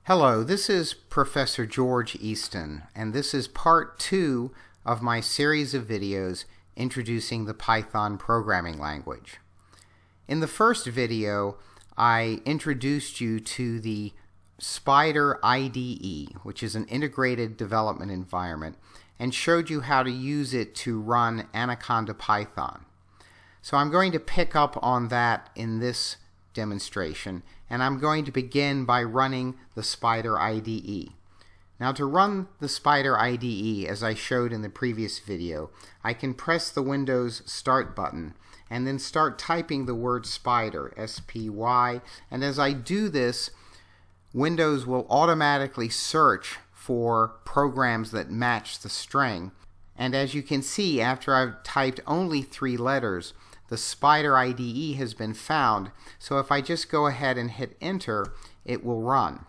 Hello, this is Professor George Easton, and this is part 2 of my series of videos introducing the Python programming language. In the first video, I introduced you to the Spyder IDE, which is an integrated development environment, and showed you how to use it to run Anaconda Python. So I'm going to pick up on that in this demonstration, and I'm going to begin by running the Spyder IDE. Now, to run the Spyder IDE, as I showed in the previous video, I can press the Windows Start button and then start typing the word Spyder, S-P-Y, and as I do this, Windows will automatically search for programs that match the string. And as you can see, after I've typed only 3 letters, the Spyder IDE has been found, so if I just go ahead and hit enter, it will run.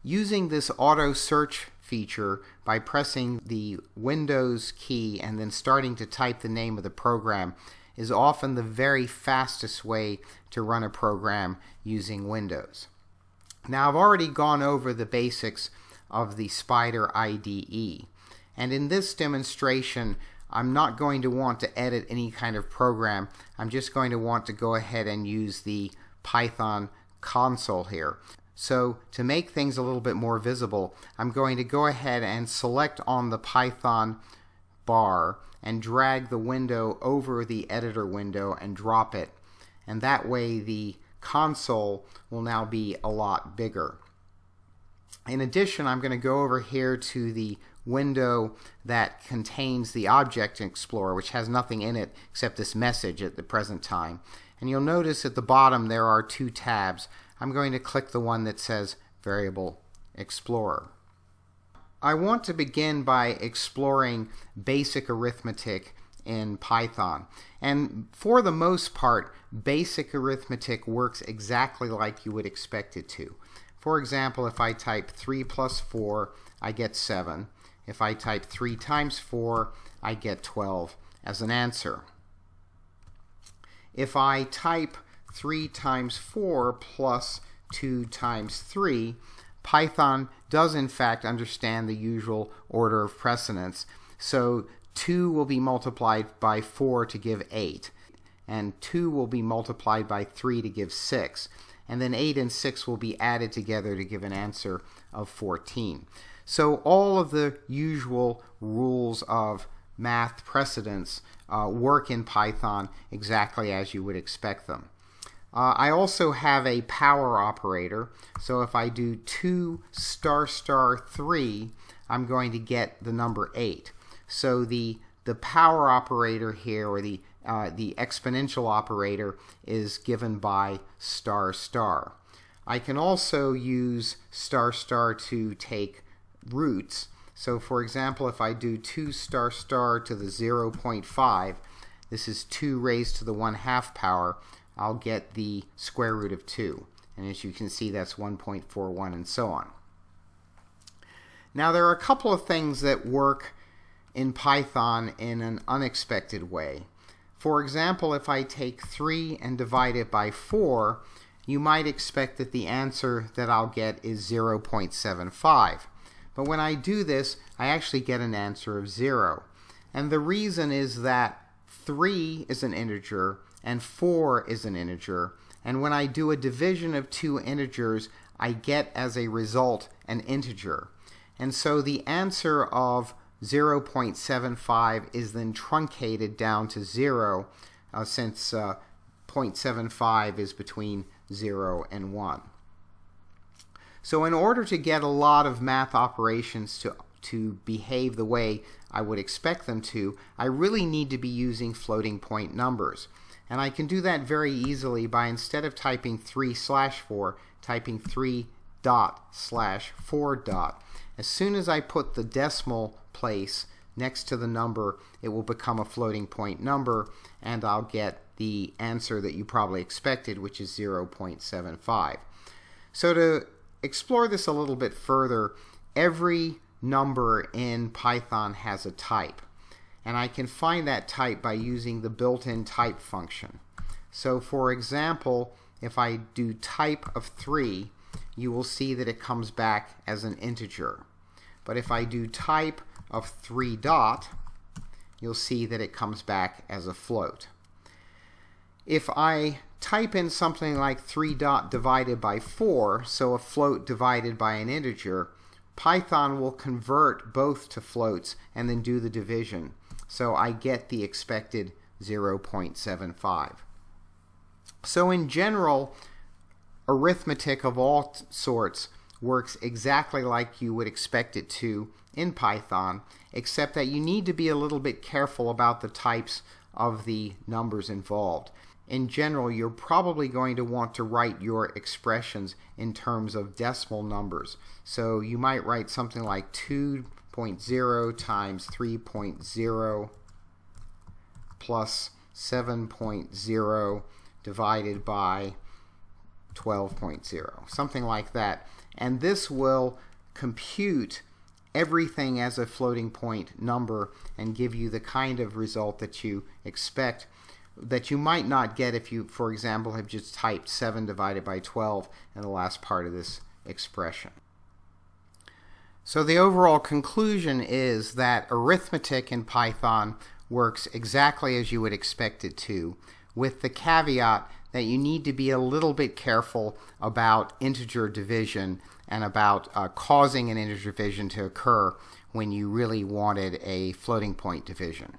Using this auto search feature by pressing the Windows key and then starting to type the name of the program is often the very fastest way to run a program using Windows. Now, I've already gone over the basics of the Spyder IDE, and in this demonstration I'm not going to want to edit any kind of program. I'm just going to want to go ahead and use the Python console here. So to make things a little bit more visible, I'm going to go ahead and select on the Python bar and drag the window over the editor window and drop it. And that way the console will now be a lot bigger. In addition, I'm going to go over here to the window that contains the Object Explorer, which has nothing in it except this message at the present time. And you'll notice at the bottom there are 2 tabs. I'm going to click the one that says Variable Explorer. I want to begin by exploring basic arithmetic in Python. And for the most part, basic arithmetic works exactly like you would expect it to. For example, if I type 3 plus 4, I get 7. If I type 3 times 4, I get 12 as an answer. If I type 3 times 4 plus 2 times 3, Python does in fact understand the usual order of precedence. So 2 will be multiplied by 4 to give 8, and 2 will be multiplied by 3 to give 6. And then 8 and 6 will be added together to give an answer of 14. So all of the usual rules of math precedence work in Python exactly as you would expect them. I also have a power operator, so if I do 2 star star 3, I'm going to get the number 8. So the power operator here, or the exponential operator, is given by star star. I can also use star star to take roots. So for example, if I do 2 star star to the 0.5, this is 2 raised to the 1/2 power, I'll get the square root of 2. And as you can see, that's 1.41 and so on. Now there are a couple of things that work in Python in an unexpected way. For example, if I take 3 and divide it by 4, you might expect that the answer that I'll get is 0.75. But when I do this, I actually get an answer of 0. And the reason is that 3 is an integer and 4 is an integer. And when I do a division of 2 integers, I get as a result an integer. And so the answer of 0.75 is then truncated down to 0, since 0.75 is between 0 and 1. So in order to get a lot of math operations to behave the way I would expect them to, I really need to be using floating point numbers. And I can do that very easily by, instead of typing 3/4, typing 3./4. As soon as I put the decimal place next to the number, it will become a floating point number, and I'll get the answer that you probably expected, which is 0.75. So to explore this a little bit further, every number in Python has a type, and I can find that type by using the built-in type function. So for example, if I do type of 3, you will see that it comes back as an integer. But if I do type of 3 dot, you'll see that it comes back as a float. If I type in something like 3 dot divided by 4, so a float divided by an integer, Python will convert both to floats and then do the division. So I get the expected 0.75. So in general, arithmetic of all sorts works exactly like you would expect it to in Python, except that you need to be a little bit careful about the types of the numbers involved. In general, you're probably going to want to write your expressions in terms of decimal numbers. So you might write something like 2.0 times 3.0 plus 7.0 divided by 12.0, something like that. And this will compute everything as a floating point number and give you the kind of result that you expect, that you might not get if you, for example, have just typed 7 divided by 12 in the last part of this expression. So the overall conclusion is that arithmetic in Python works exactly as you would expect it to, with the caveat that you need to be a little bit careful about integer division and about causing an integer division to occur when you really wanted a floating point division.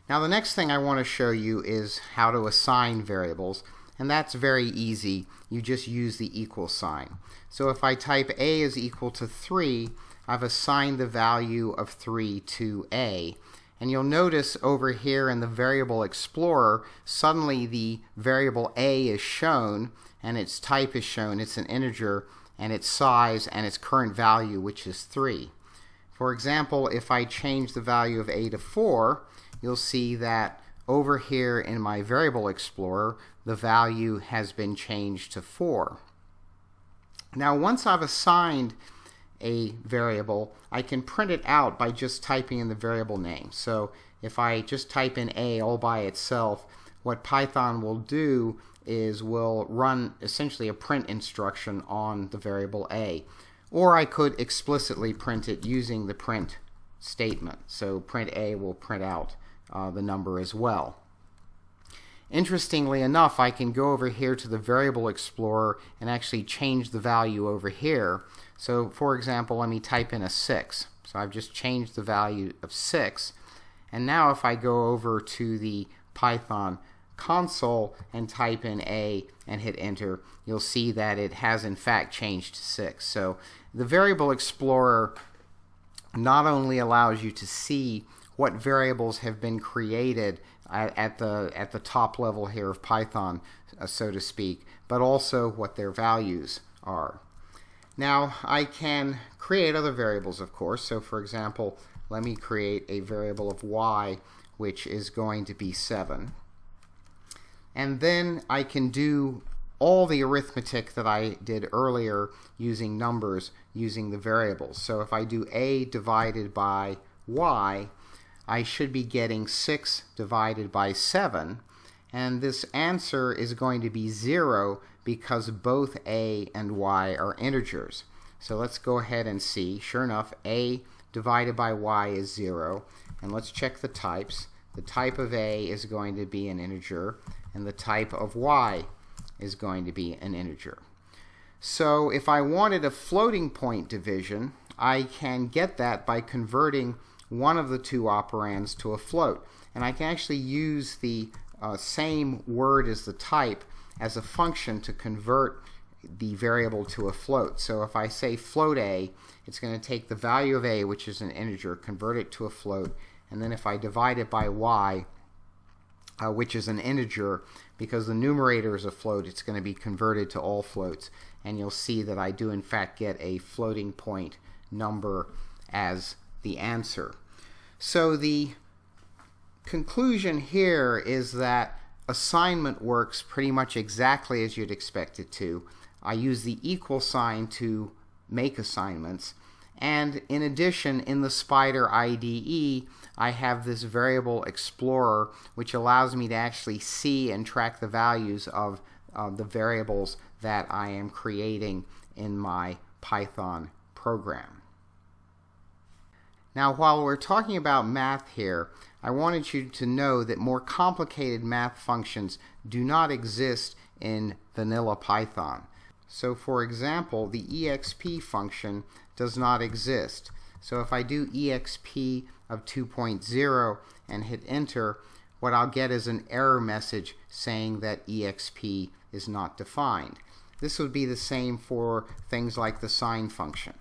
Now the next thing I want to show you is how to assign variables, and that's very easy. You just use the equal sign. So if I type a is equal to 3, I've assigned the value of 3 to a. And you'll notice over here in the variable explorer, suddenly the variable a is shown and its type is shown. It's an integer, and its size and its current value, which is 3. For example, if I change the value of a to 4, you'll see that over here in my variable explorer, the value has been changed to 4. Now once I've assigned a variable, I can print it out by just typing in the variable name. So if I just type in a all by itself, what Python will do is will run essentially a print instruction on the variable a. Or I could explicitly print it using the print statement. So print a will print out the number as well. Interestingly enough, I can go over here to the variable explorer and actually change the value over here. So for example, let me type in a 6. So I've just changed the value of 6. And now if I go over to the Python console and type in a and hit enter, you'll see that it has in fact changed to 6. So the variable explorer not only allows you to see what variables have been created at the top level here of Python, so to speak, but also what their values are. Now I can create other variables, of course. So for example, let me create a variable of y, which is going to be 7. And then I can do all the arithmetic that I did earlier using numbers, using the variables. So if I do a divided by y, I should be getting 6 divided by 7, and this answer is going to be 0 because both a and y are integers. So let's go ahead and see. Sure enough, a divided by y is 0, and let's check the types. The type of a is going to be an integer, and the type of y is going to be an integer. So if I wanted a floating point division, I can get that by converting one of the two operands to a float. And I can actually use the same word as the type as a function to convert the variable to a float. So if I say float a, it's going to take the value of a, which is an integer, convert it to a float, and then if I divide it by y, which is an integer, because the numerator is a float, it's going to be converted to all floats, and you'll see that I do in fact get a floating point number as the answer. So the conclusion here is that assignment works pretty much exactly as you'd expect it to. I use the equal sign to make assignments, and in addition, in the Spyder IDE, I have this variable explorer which allows me to actually see and track the values of the variables that I am creating in my Python program. Now, while we're talking about math here, I wanted you to know that more complicated math functions do not exist in vanilla Python. So for example, the exp function does not exist. So if I do exp of 2.0 and hit enter, what I'll get is an error message saying that exp is not defined. This would be the same for things like the sine function.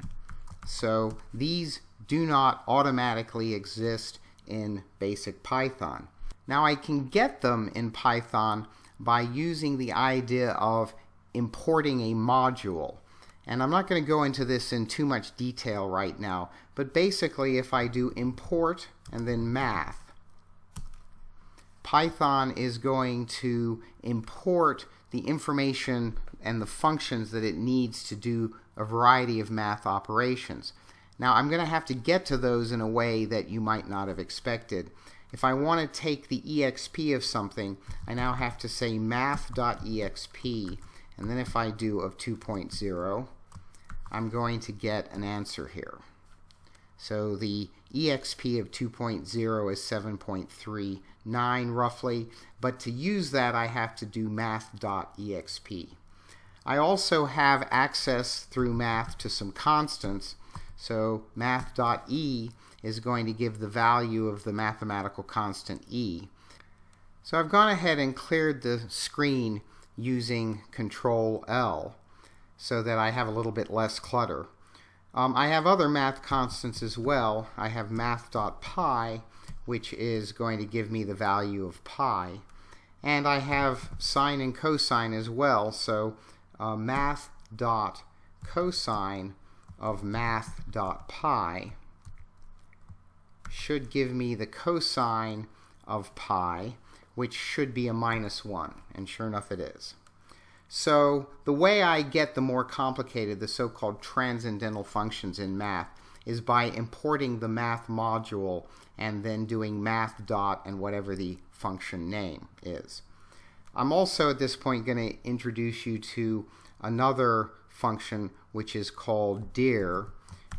So these do not automatically exist in basic Python. Now I can get them in Python by using the idea of importing a module. And I'm not going to go into this in too much detail right now, but basically if I do import and then math, Python is going to import the information and the functions that it needs to do a variety of math operations. Now I'm going to have to get to those in a way that you might not have expected. If I want to take the exp of something, I now have to say math.exp, and then if I do of 2.0, I'm going to get an answer here. So the exp of 2.0 is 7.39 roughly, but to use that I have to do math.exp. I also have access through math to some constants, so math.e is going to give the value of the mathematical constant e. So I've gone ahead and cleared the screen using Control L so that I have a little bit less clutter. I have other math constants as well. I have math.pi, which is going to give me the value of pi, and I have sine and cosine as well, so math.cosine of math.pi should give me the cosine of pi, which should be a -1, and sure enough it is. So the way I get the more complicated, the so-called transcendental functions in math, is by importing the math module and then doing math dot and whatever the function name is. I'm also at this point going to introduce you to another function which is called dir,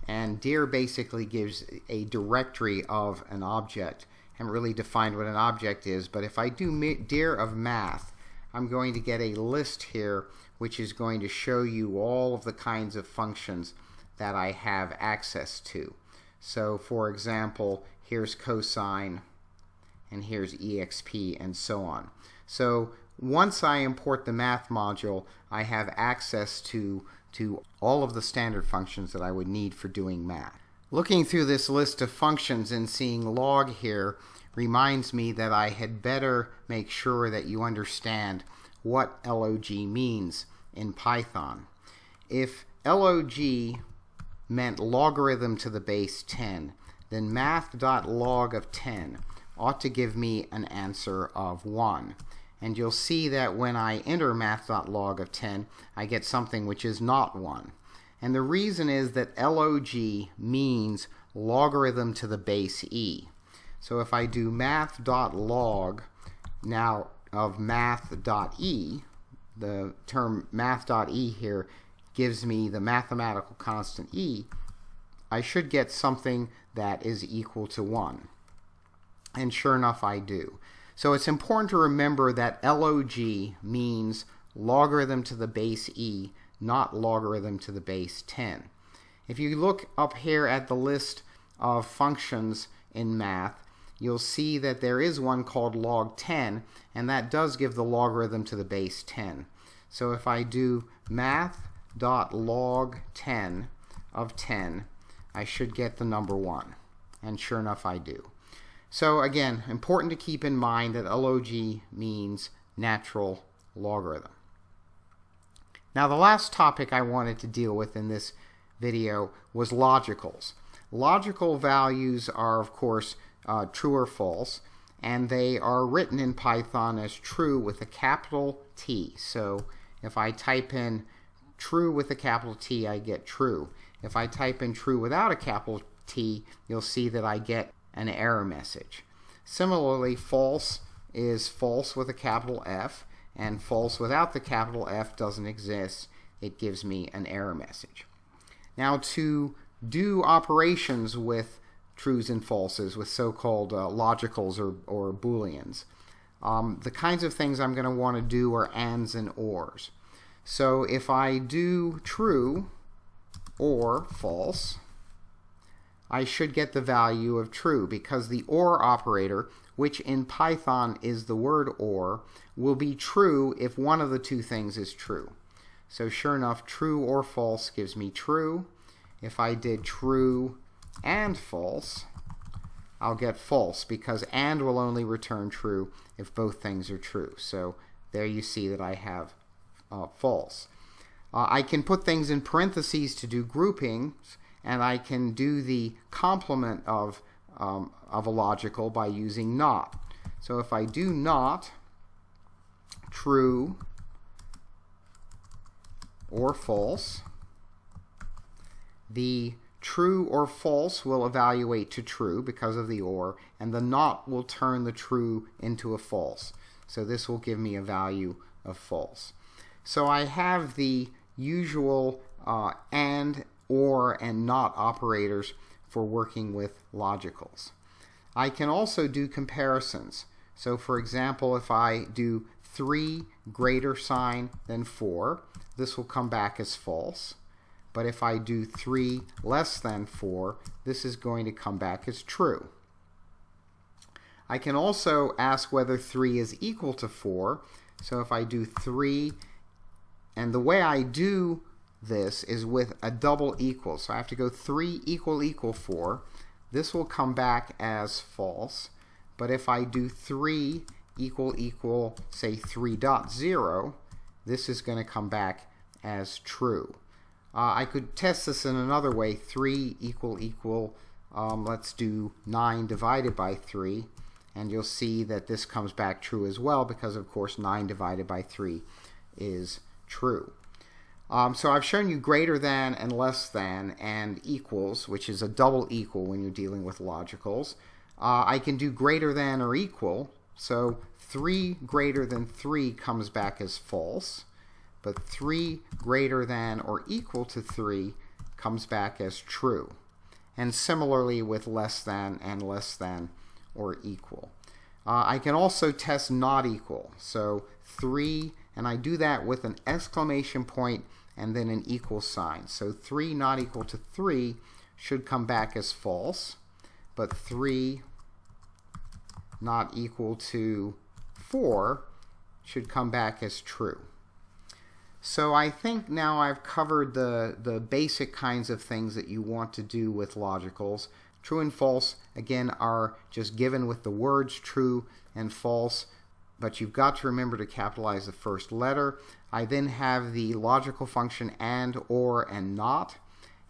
and dir basically gives a directory of an object. I haven't really defined what an object is, but if I do dir of math, I'm going to get a list here which is going to show you all of the kinds of functions that I have access to. So for example, here's cosine and here's exp and so on. So once I import the math module, I have access to all of the standard functions that I would need for doing math. Looking through this list of functions and seeing log here reminds me that I had better make sure that you understand what log means in Python. If log meant logarithm to the base 10, then math.log of 10 ought to give me an answer of 1. And you'll see that when I enter math.log of 10, I get something which is not 1. And the reason is that log means logarithm to the base e. So if I do math.log now of math.e, the term math.e here gives me the mathematical constant e, I should get something that is equal to 1. And sure enough, I do. So it's important to remember that log means logarithm to the base e, not logarithm to the base 10. If you look up here at the list of functions in math, you'll see that there is one called log 10, and that does give the logarithm to the base 10. So if I do math.log 10 of 10, I should get the number 1. And sure enough, I do. So again, important to keep in mind that log means natural logarithm. Now the last topic I wanted to deal with in this video was logicals. Logical values are of course true or false, and they are written in Python as true with a capital T. So if I type in true with a capital T, I get true. If I type in true without a capital T, you'll see that I get an error message. Similarly, false is false with a capital F, and false without the capital F doesn't exist. It gives me an error message. Now, to do operations with trues and falses, with so-called logicals or booleans, the kinds of things I'm going to want to do are ands and ors. So if I do true or false, I should get the value of true, because the OR operator, which in Python is the word OR, will be true if one of the two things is true. So sure enough, true or false gives me true. If I did true and false, I'll get false, because and will only return true if both things are true. So there you see that I have false. I can put things in parentheses to do groupings, and I can do the complement of a logical by using not. So if I do not true or false, the true or false will evaluate to true because of the OR, and the not will turn the true into a false. So this will give me a value of false. So I have the usual and, or, and not operators for working with logicals. I can also do comparisons. So for example, if I do 3 greater sign than 4, this will come back as false. But if I do 3 less than 4, this is going to come back as true. I can also ask whether 3 is equal to 4. So if I do 3, and the way I do this is with a double equal. So I have to go 3 equal 4. This will come back as false. But if I do 3 equal, say 3.0, this is going to come back as true. I could test this in another way. 3 equal, let's do 9 divided by 3, and you'll see that this comes back true as well, because of course 9 divided by 3 is true. So I've shown you greater than and less than and equals, which is a double equal when you're dealing with logicals. I can do greater than or equal. So 3 greater than 3 comes back as false, but 3 greater than or equal to 3 comes back as true. And similarly with less than and less than or equal. I can also test not equal. So 3, and I do that with an exclamation point and then an equal sign. So 3 not equal to 3 should come back as false, but 3 not equal to 4 should come back as true. So I think now I've covered the basic kinds of things that you want to do with logicals. True and false, again, are just given with the words true and false, but you've got to remember to capitalize the first letter. I then have the logical function and, or, and not,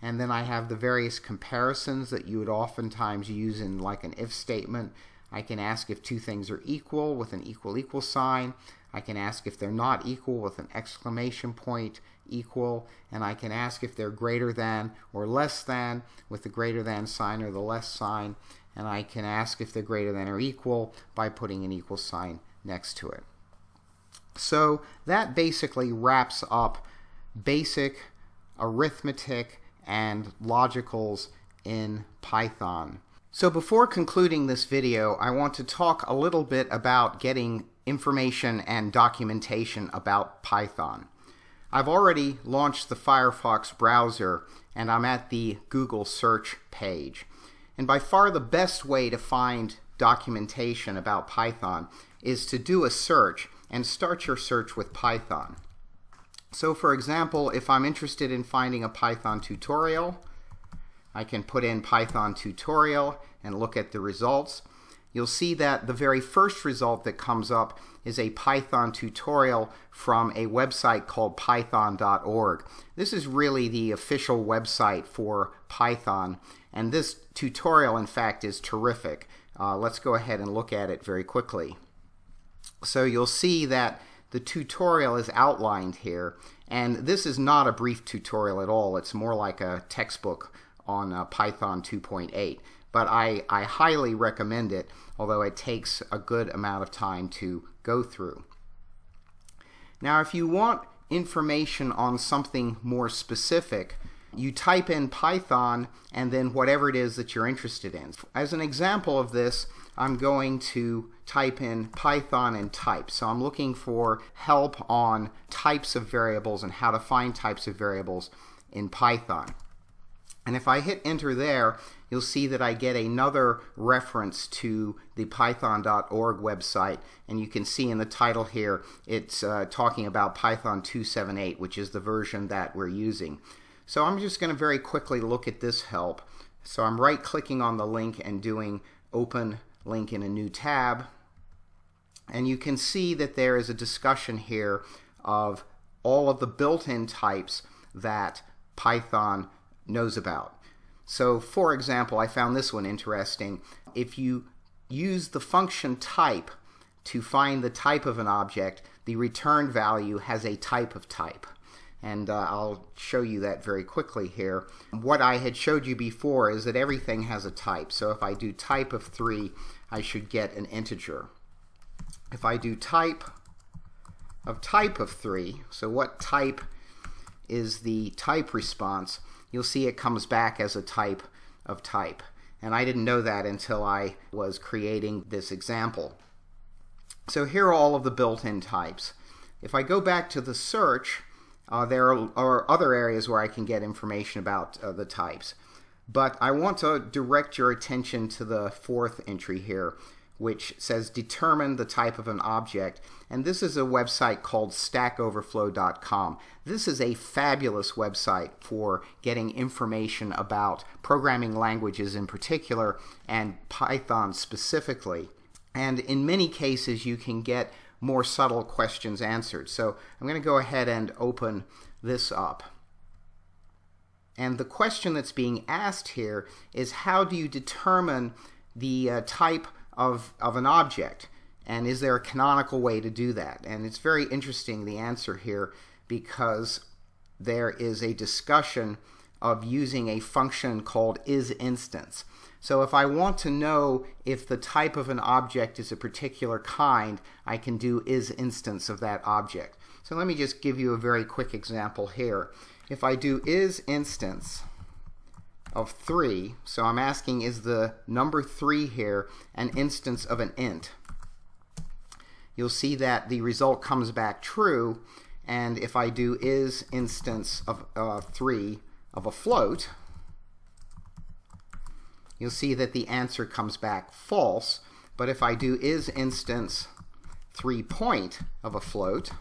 and then I have the various comparisons that you would oftentimes use in like an if statement. I can ask if two things are equal with an equal sign. I can ask if they're not equal with an exclamation point equal, and I can ask if they're greater than or less than with the greater than sign or the less sign, and I can ask if they're greater than or equal by putting an equal sign next to it. So that basically wraps up basic arithmetic and logicals in Python. So before concluding this video, I want to talk a little bit about getting information and documentation about Python. I've already launched the Firefox browser, and I'm at the Google search page. And by far the best way to find documentation about Python is to do a search and start your search with Python. So for example, if I'm interested in finding a Python tutorial, I can put in Python tutorial and look at the results. You'll see that the very first result that comes up is a Python tutorial from a website called python.org. This is really the official website for Python, and this tutorial, in fact, is terrific. Let's go ahead and look at it very quickly. So you'll see that the tutorial is outlined here, and this is not a brief tutorial at all. It's more like a textbook on Python 2.8. But I highly recommend it, although it takes a good amount of time to go through. Now, if you want information on something more specific, you type in Python and then whatever it is that you're interested in. As an example of this, I'm going to type in Python and type. So I'm looking for help on types of variables and how to find types of variables in Python. And if I hit enter there, you'll see that I get another reference to the python.org website, and you can see in the title here it's talking about Python 2.7.8, which is the version that we're using. So I'm just going to very quickly look at this help. So I'm right-clicking on the link and doing Open Link in a new tab, and you can see that there is a discussion here of all of the built-in types that Python knows about. So for example, I found this one interesting. If you use the function type to find the type of an object, the return value has a type of type. And I'll show you that very quickly here. What I had showed you before is that everything has a type. So if I do type of 3, I should get an integer. If I do type of 3, so what type is the type response, you'll see it comes back as a type of type. And I didn't know that until I was creating this example. So here are all of the built-in types. If I go back to the search, there are other areas where I can get information about the types. But I want to direct your attention to the fourth entry here, which says determine the type of an object. And this is a website called stackoverflow.com. This is a fabulous website for getting information about programming languages in particular and Python specifically. And in many cases you can get more subtle questions answered. So I'm going to go ahead and open this up. And the question that's being asked here is, how do you determine the type of an object? And is there a canonical way to do that? And it's very interesting, the answer here, because there is a discussion of using a function called isInstance. So if I want to know if the type of an object is a particular kind, I can do isInstance of that object. So let me just give you a very quick example here. If I do isInstance of 3, so I'm asking, is the number 3 here an instance of an int? You'll see that the result comes back true. And if I do isInstance of 3 of a float, you'll see that the answer comes back false. But if I do isInstance 3 point of a float,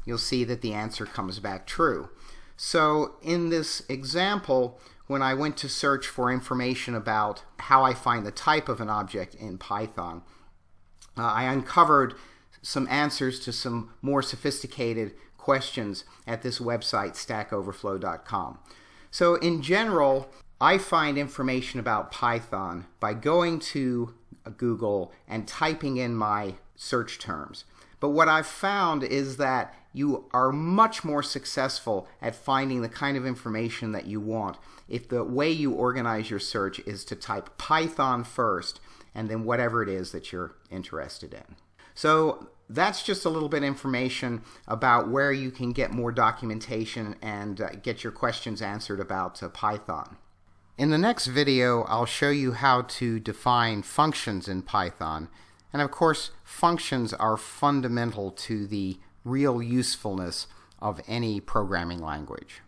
you'll see that the answer comes back true. So in this example, when I went to search for information about how I find the type of an object in Python, I uncovered some answers to some more sophisticated questions at this website, stackoverflow.com. So in general, I find information about Python by going to Google and typing in my search terms. But what I've found is that you are much more successful at finding the kind of information that you want if the way you organize your search is to type Python first and then whatever it is that you're interested in. So that's just a little bit of information about where you can get more documentation and get your questions answered about Python. In the next video, I'll show you how to define functions in Python. And of course, functions are fundamental to the real usefulness of any programming language.